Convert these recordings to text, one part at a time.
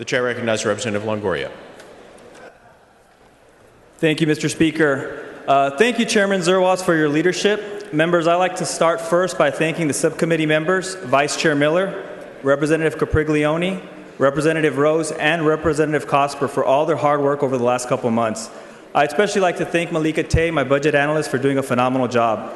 The chair recognizes Representative Longoria. Thank you, Mr. Speaker. Thank you, Chairman Zerwas, for your leadership. Members, I'd like to start first by thanking the subcommittee members, Vice Chair Miller, Representative Capriglione, Representative Rose, and Representative Cosper for all their hard work over the last couple of months. I'd especially like to thank Malika Tay, my budget analyst, for doing a phenomenal job.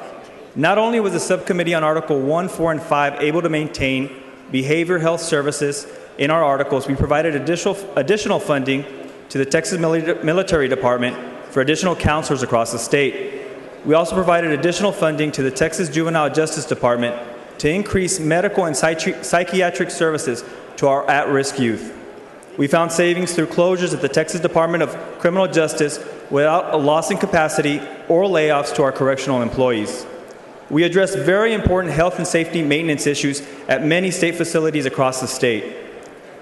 Not only was the subcommittee on Article 1, 4, and 5 able to maintain behavioral health services in our articles, we provided additional funding to the Texas Military Department for additional counselors across the state. We also provided additional funding to the Texas Juvenile Justice Department to increase medical and psychiatric services to our at-risk youth. We found savings through closures at the Texas Department of Criminal Justice without a loss in capacity or layoffs to our correctional employees. We addressed very important health and safety maintenance issues at many state facilities across the state.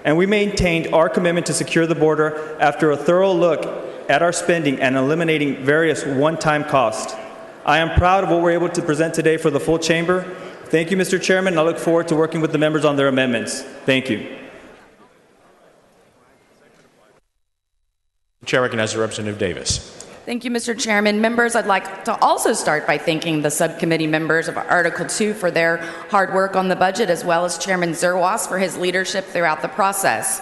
And we maintained our commitment to secure the border after a thorough look at our spending and eliminating various one-time costs. I am proud of what we're able to present today for the full chamber. Thank you, Mr. Chairman, and I look forward to working with the members on their amendments. Thank you. The chair recognizes Representative Davis. Thank you, Mr. Chairman. Members, I'd like to also start by thanking the subcommittee members of Article 2 for their hard work on the budget, as well as Chairman Zerwas for his leadership throughout the process.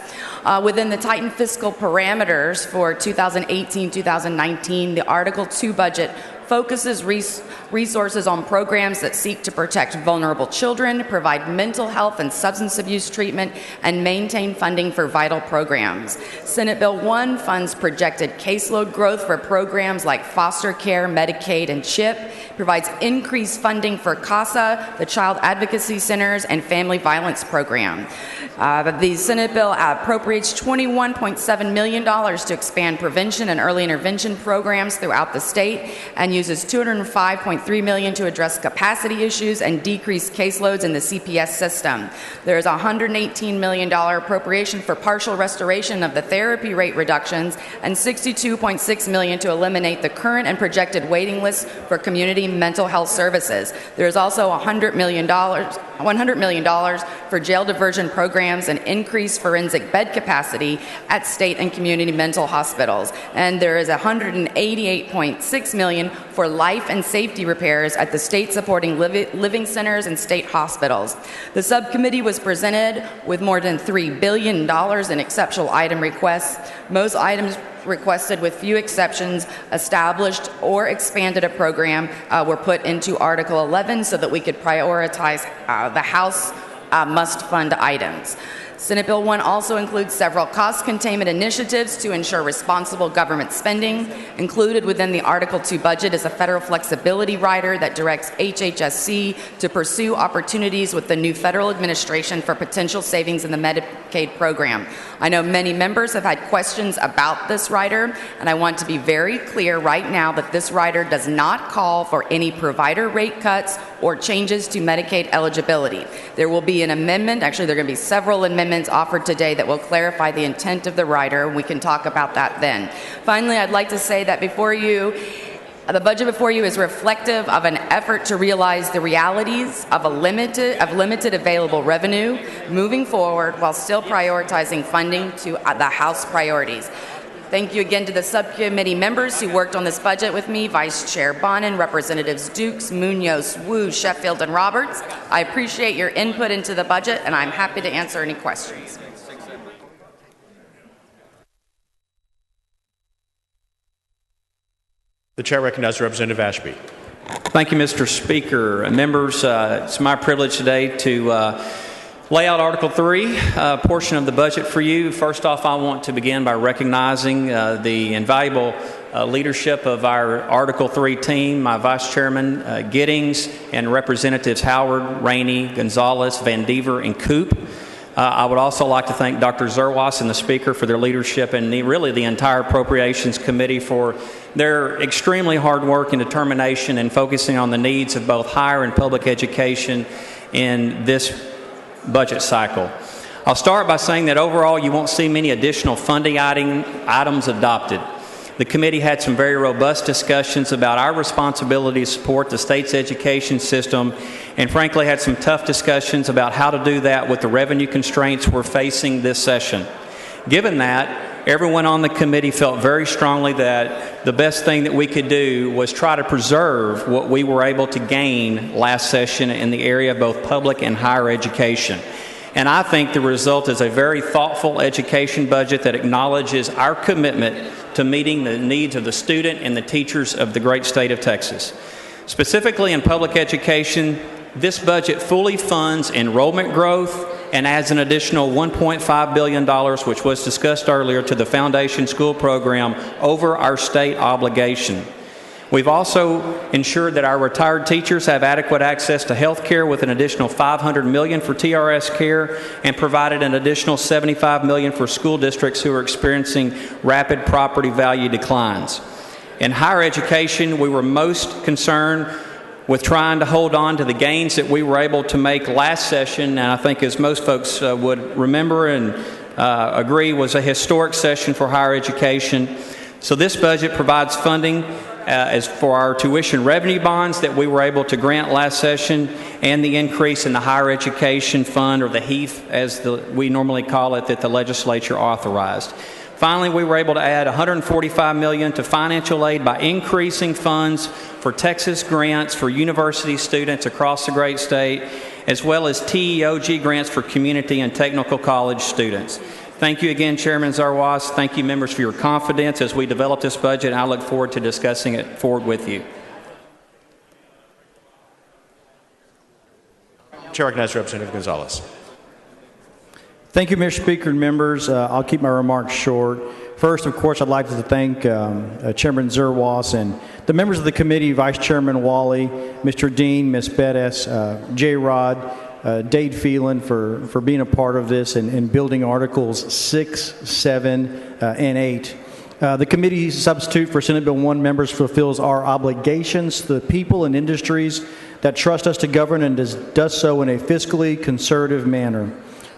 Within the tightened fiscal parameters for 2018-2019, the Article 2 budget focuses resources on programs that seek to protect vulnerable children, provide mental health and substance abuse treatment, and maintain funding for vital programs. Senate Bill 1 funds projected caseload growth for programs like foster care, Medicaid, and CHIP, provides increased funding for CASA, the Child Advocacy Centers, and Family Violence Program. The Senate bill appropriates $21.7 million to expand prevention and early intervention programs throughout the state and uses $205.3 million to address capacity issues and decrease caseloads in the CPS system. There is a $118 million appropriation for partial restoration of the therapy rate reductions and $62.6 million to eliminate the current and projected waiting lists for community mental health services. There is also $100 million for jail diversion programs and increased forensic bed capacity at state and community mental hospitals. And there is $188.6 million for life and safety repairs at the state supporting living centers and state hospitals. The subcommittee was presented with more than $3 billion in exceptional item requests. Most items requested, with few exceptions, established or expanded a program were put into Article 11 so that we could prioritize the House must-fund items. Senate Bill 1 also includes several cost containment initiatives to ensure responsible government spending. Included within the Article 2 budget is a federal flexibility rider that directs HHSC to pursue opportunities with the new federal administration for potential savings in the Medicaid program. I know many members have had questions about this rider, and I want to be very clear right now that this rider does not call for any provider rate cuts or changes to Medicaid eligibility. There will be an amendment, actually there are going to be several amendments offered today that will clarify the intent of the rider. We can talk about that then. Finally, I'd like to say that the budget before you is reflective of an effort to realize the realities of limited available revenue moving forward while still prioritizing funding to the House priorities. Thank you again to the subcommittee members who worked on this budget with me, Vice Chair Bonin, Representatives Dukes, Munoz, Wu, Sheffield, and Roberts. I appreciate your input into the budget, and I'm happy to answer any questions. The chair recognizes Representative Ashby. Thank you, Mr. Speaker. Members, it's my privilege today to lay out Article 3, portion of the budget for you. First off, I want to begin by recognizing the invaluable leadership of our Article 3 team, my Vice Chairman Giddings, and Representatives Howard, Rainey, Gonzalez, Van Dever, and Coop. I would also like to thank Dr. Zerwas and the Speaker for their leadership, and really the entire Appropriations Committee for their extremely hard work and determination in focusing on the needs of both higher and public education in this budget cycle. I'll start by saying that overall you won't see many additional funding items adopted. The committee had some very robust discussions about our responsibility to support the state's education system, and frankly had some tough discussions about how to do that with the revenue constraints we're facing this session. Given that, everyone on the committee felt very strongly that the best thing that we could do was try to preserve what we were able to gain last session in the area of both public and higher education. And I think the result is a very thoughtful education budget that acknowledges our commitment to meeting the needs of the student and the teachers of the great state of Texas. Specifically in public education, this budget fully funds enrollment growth and adds an additional $1.5 billion, which was discussed earlier, to the Foundation School Program over our state obligation. We've also ensured that our retired teachers have adequate access to health care with an additional $500 million for TRS care, and provided an additional $75 million for school districts who are experiencing rapid property value declines. In higher education, we were most concerned with trying to hold on to the gains that we were able to make last session, and I think, as most folks would remember and agree, was a historic session for higher education. So this budget provides funding as for our tuition revenue bonds that we were able to grant last session, and the increase in the higher education fund, or the HEAF as we normally call it, that the legislature authorized. Finally, we were able to add $145 million to financial aid by increasing funds for Texas grants for university students across the great state, as well as TEOG grants for community and technical college students. Thank you again, Chairman Zarwas. Thank you, members, for your confidence as we develop this budget. I look forward to discussing it forward with you. Chair recognizes Representative Gonzalez. Thank you, Mr. Speaker and members. I'll keep my remarks short. First, of course, I'd like to thank Chairman Zerwas and the members of the committee, Vice Chairman Wally, Mr. Dean, Ms. Bettis, J. Rod, Dade Phelan for being a part of this and building Articles 6, 7, and 8. The committee's substitute for Senate Bill 1 members fulfills our obligations to the people and industries that trust us to govern, and does so in a fiscally conservative manner.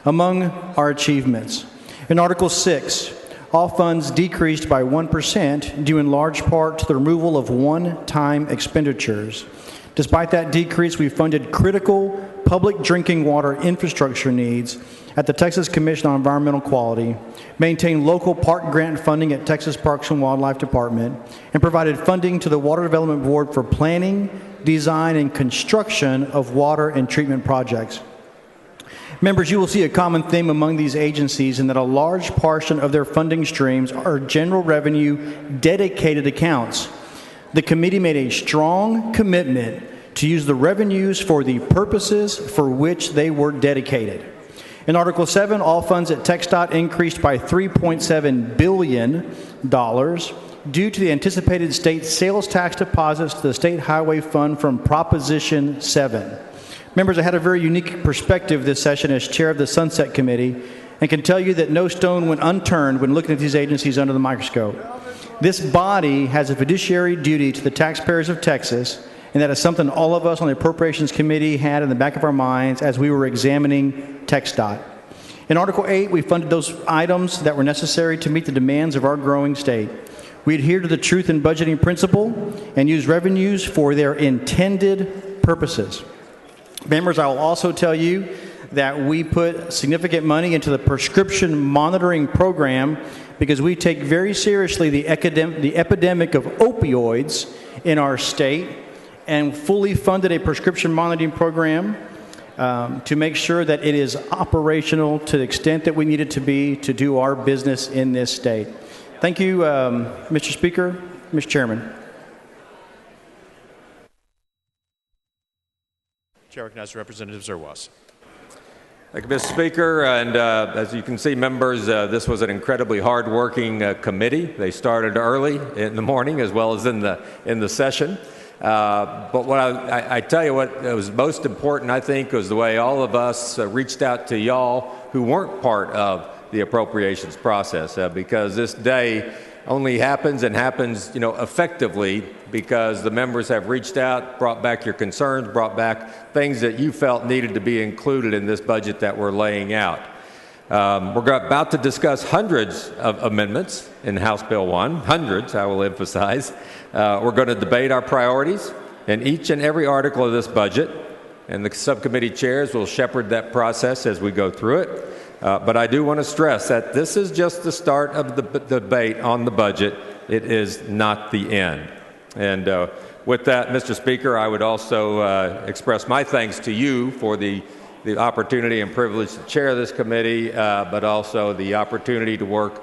Among our achievements, in Article 6, all funds decreased by 1%, due in large part to the removal of one-time expenditures. Despite that decrease, we funded critical public drinking water infrastructure needs at the Texas Commission on Environmental Quality, maintained local park grant funding at Texas Parks and Wildlife Department, and provided funding to the Water Development Board for planning, design, and construction of water and treatment projects. Members, you will see a common theme among these agencies in that a large portion of their funding streams are general revenue dedicated accounts. The committee made a strong commitment to use the revenues for the purposes for which they were dedicated. In Article 7, all funds at TxDOT increased by $3.7 billion due to the anticipated state sales tax deposits to the State Highway Fund from Proposition 7. Members, I had a very unique perspective this session as chair of the Sunset Committee, and can tell you that no stone went unturned when looking at these agencies under the microscope. This body has a fiduciary duty to the taxpayers of Texas, and that is something all of us on the Appropriations Committee had in the back of our minds as we were examining TxDOT. In Article 8, we funded those items that were necessary to meet the demands of our growing state. We adhere to the truth in budgeting principle and use revenues for their intended purposes. Members, I will also tell you that we put significant money into the prescription monitoring program because we take very seriously the epidemic of opioids in our state, and fully funded a prescription monitoring program to make sure that it is operational to the extent that we need it to be to do our business in this state. Thank you, Mr. Speaker, Mr. Chairman. Chair recognizes Representative Zerwas. Thank you, Mr. Speaker. And as you can see, members, this was an incredibly hard-working committee. They started early in the morning as well as in the session. But what I tell you what was most important, I think, was the way all of us reached out to y'all who weren't part of the appropriations process, because this day only happens and happens, effectively because the members have reached out, brought back your concerns, brought back things that you felt needed to be included in this budget that we're laying out. We're about to discuss hundreds of amendments in House Bill 1, hundreds, I will emphasize. We're going to debate our priorities in each and every article of this budget, and the subcommittee chairs will shepherd that process as we go through it. But I do want to stress that this is just the start of the debate on the budget. It is not the end. And with that, Mr. Speaker, I would also express my thanks to you for the opportunity and privilege to chair this committee, but also the opportunity to work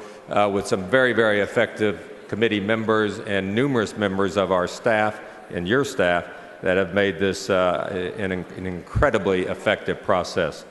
with some very, very effective committee members and numerous members of our staff and your staff that have made this an incredibly effective process.